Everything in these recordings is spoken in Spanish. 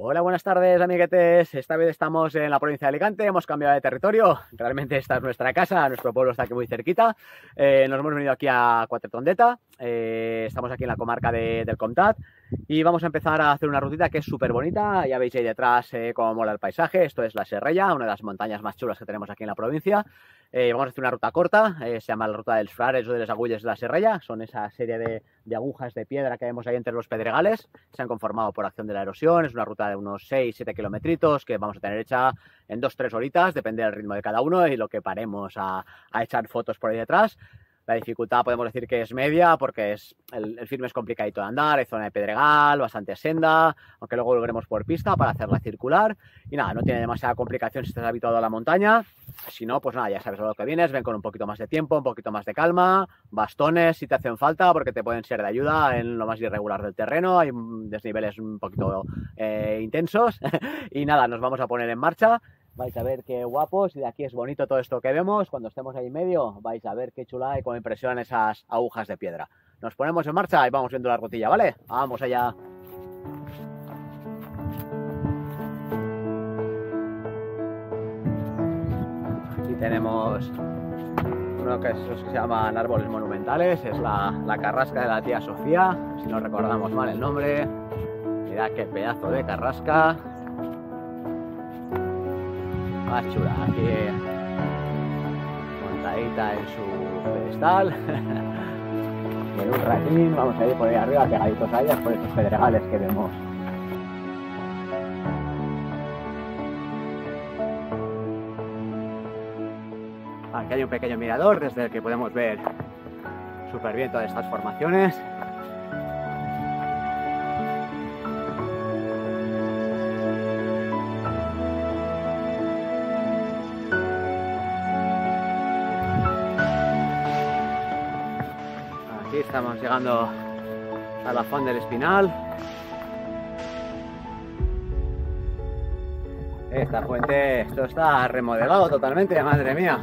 Hola, buenas tardes, amiguetes. Esta vez estamos en la provincia de Alicante, hemos cambiado de territorio. Realmente esta es nuestra casa, nuestro pueblo está aquí muy cerquita. Nos hemos venido aquí a Quatretondeta, estamos aquí en la comarca del Comtat y vamos a empezar a hacer una rutita que es súper bonita. Ya veis ahí detrás cómo mola el paisaje. Esto es la Serrella, una de las montañas más chulas que tenemos aquí en la provincia. Vamos a hacer una ruta corta, se llama la ruta dels Frares o de les Agulles de la Serrella. Son esa serie de agujas de piedra que vemos ahí entre los pedregales. Se han conformado por acción de la erosión. Es una ruta de unos 6-7 kilometritos que vamos a tener hecha en 2-3 horitas, depende del ritmo de cada uno y lo que paremos a echar fotos por ahí detrás. La dificultad podemos decir que es media porque el firme es complicadito de andar, hay zona de pedregal, bastante senda, aunque luego volveremos por pista para hacerla circular. Y nada, no tiene demasiada complicación si estás habituado a la montaña. Si no, pues nada, ya sabes a lo que vienes, ven con un poquito más de tiempo, un poquito más de calma, bastones si te hacen falta porque te pueden ser de ayuda en lo más irregular del terreno, hay desniveles un poquito intensos. Y nada, nos vamos a poner en marcha. Vais a ver qué guapos y de aquí es bonito todo esto que vemos. Cuando estemos ahí en medio vais a ver qué chula y cómo impresionan esas agujas de piedra. Nos ponemos en marcha y vamos viendo la rutilla, ¿vale? Vamos allá. Aquí tenemos uno que se llaman árboles monumentales. Es la carrasca de la tía Sofía, si no recordamos mal el nombre. Mirad qué pedazo de carrasca. Más chula, aquí montadita en su pedestal. Y en un ratín vamos a ir por ahí arriba pegaditos a ellas por estos pedregales que vemos. Aquí hay un pequeño mirador desde el que podemos ver súper bien todas estas formaciones. Aquí estamos llegando a la Font del Espinal. Esta fuente, esto está remodelado totalmente, madre mía.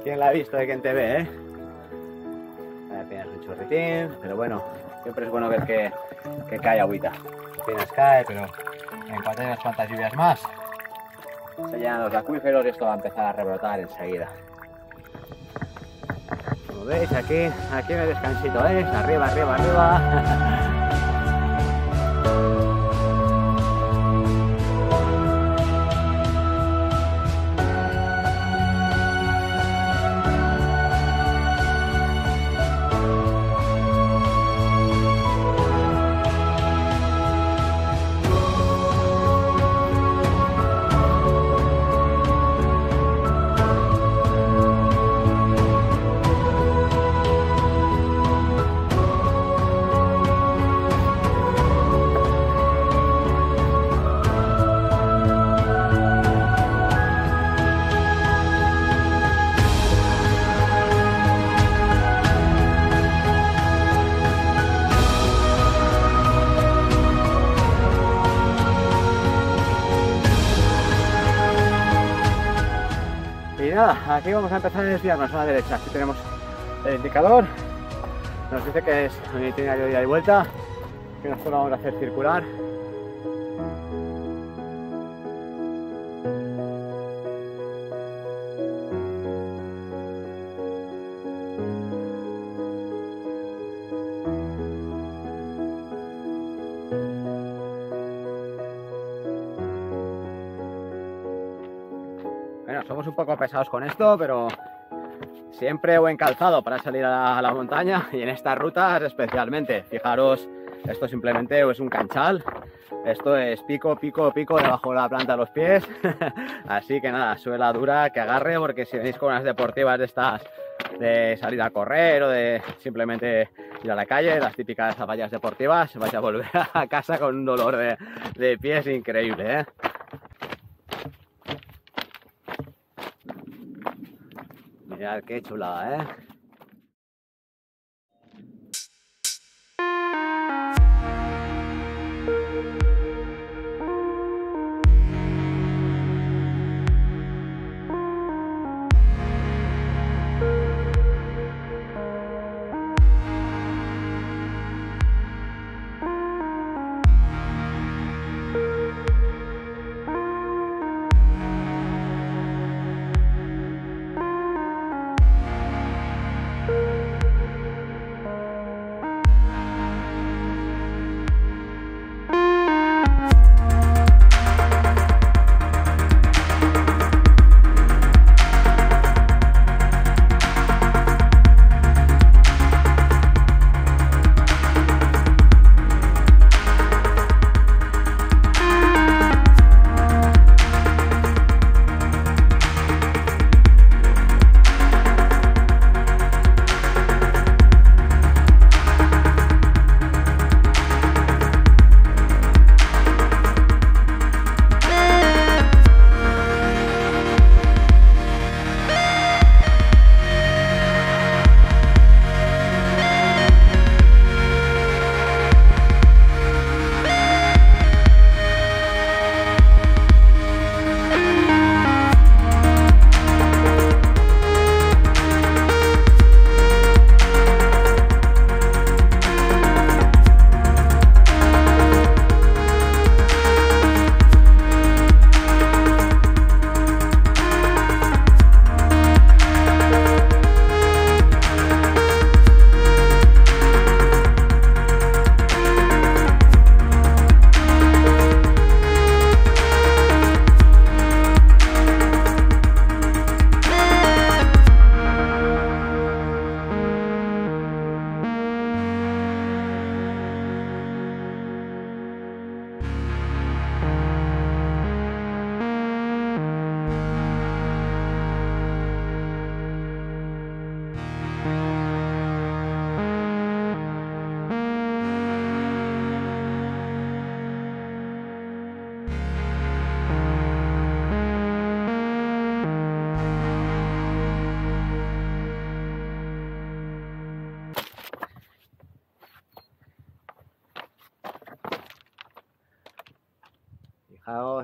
¿Quién la ha visto? Hay quien te ve, apenas un chorritín, pero bueno, siempre es bueno ver que cae agüita. Apenas cae, pero en cuanto haya unas cuantas lluvias más, se llenan los acuíferos y esto va a empezar a rebrotar enseguida. Como veis, aquí no hay descansito, arriba, arriba, arriba. Y nada, aquí vamos a empezar a desviarnos a la derecha. Aquí tenemos el indicador, nos dice que es un itinerario de ida y vuelta, que nosotros vamos a hacer circular. Bueno, somos un poco pesados con esto, pero siempre buen calzado para salir a la montaña y en estas rutas especialmente. Fijaros, esto simplemente es un canchal, esto es pico, pico, pico debajo de la planta de los pies. Así que nada, suela dura que agarre, porque si venís con unas deportivas de estas de salir a correr o de simplemente ir a la calle, las típicas zapatillas deportivas, vais a volver a casa con un dolor de pies increíble, Mirad qué chulada,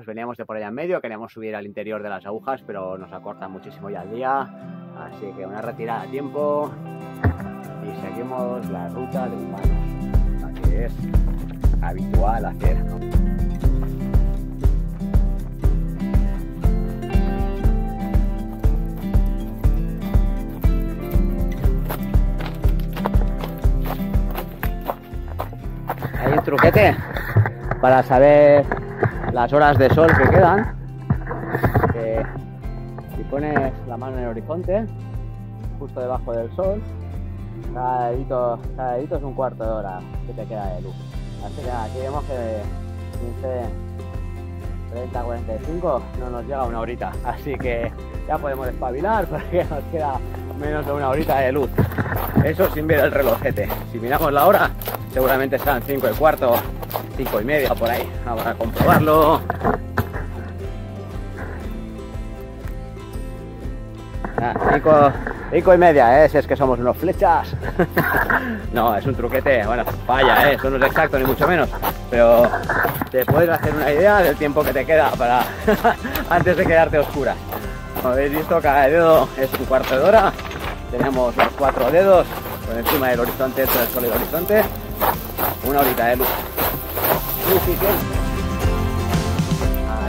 veníamos de por allá en medio, queríamos subir al interior de las agujas, pero nos acorta muchísimo ya el día, así que una retirada a tiempo y seguimos la ruta de humanos, la que es habitual hacer, ¿no? Hay un truquete para saber las horas de sol que quedan, que si pones la mano en el horizonte justo debajo del sol, cada dedito es un cuarto de hora que te queda de luz. Así que aquí vemos que 15, 30, 45 no nos llega una horita, así que ya podemos espabilar porque nos queda menos de una horita de luz. Eso sin ver el relojete. Si miramos la hora, seguramente serán 5 y cuarto, 5 y media por ahí. Vamos a comprobarlo. 5 y media, si es que somos unos flechas. No, es un truquete, bueno, falla, eso no es exacto ni mucho menos, pero te puedes hacer una idea del tiempo que te queda para antes de quedarte oscura. Como habéis visto, cada dedo es un cuarto de hora. Tenemos los 4 dedos por encima del horizonte, entre el sol y el horizonte. Una horita de luz.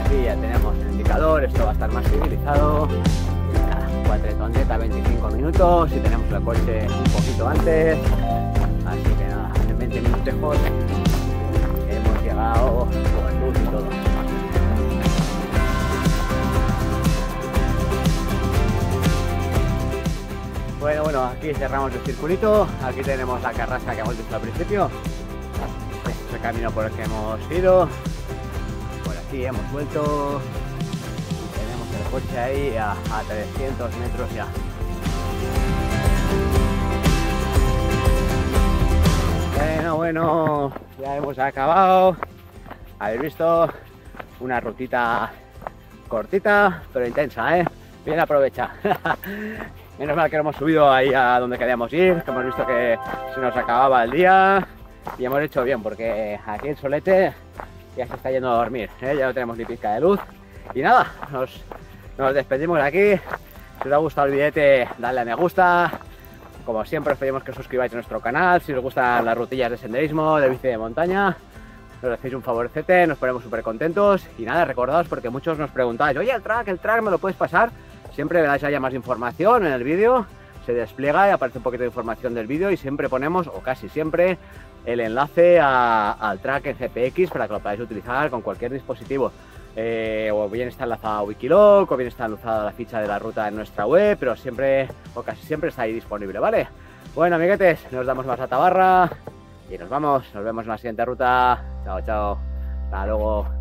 Aquí ya tenemos el indicador, esto va a estar más civilizado. Cuatretondeta 25 minutos y tenemos el coche un poquito antes. Así que nada, en 20 minutos hemos llegado con luz y todo. Bueno, aquí cerramos el circulito. Aquí tenemos la carrasca que hemos visto al principio. Este es el camino por el que hemos ido. Por aquí hemos vuelto. Y tenemos el coche ahí a 300 metros ya. Bueno, ya hemos acabado. Habéis visto una rutita cortita, pero intensa, bien aprovecha. Menos mal que no hemos subido ahí a donde queríamos ir, que hemos visto que se nos acababa el día y hemos hecho bien, porque aquí el solete ya se está yendo a dormir, ya no tenemos ni pizca de luz. Y nada, nos despedimos de aquí. Si os ha gustado el videete, dadle a me gusta. Como siempre os pedimos que os suscribáis a nuestro canal. Si os gustan las rutillas de senderismo, de bici de montaña, nos hacéis un favorecete, nos ponemos súper contentos. Y nada, recordaos, porque muchos nos preguntáis, oye, el track me lo puedes pasar. Siempre veréis haya más información en el vídeo, se despliega y aparece un poquito de información del vídeo y siempre ponemos, o casi siempre, el enlace al track en GPX para que lo podáis utilizar con cualquier dispositivo. O bien está enlazado a Wikiloc, o bien está enlazada la ficha de la ruta en nuestra web, pero siempre, o casi siempre, está ahí disponible, ¿vale? Bueno, amiguetes, nos damos más a Tabarra y nos vemos en la siguiente ruta. Chao, chao, hasta luego.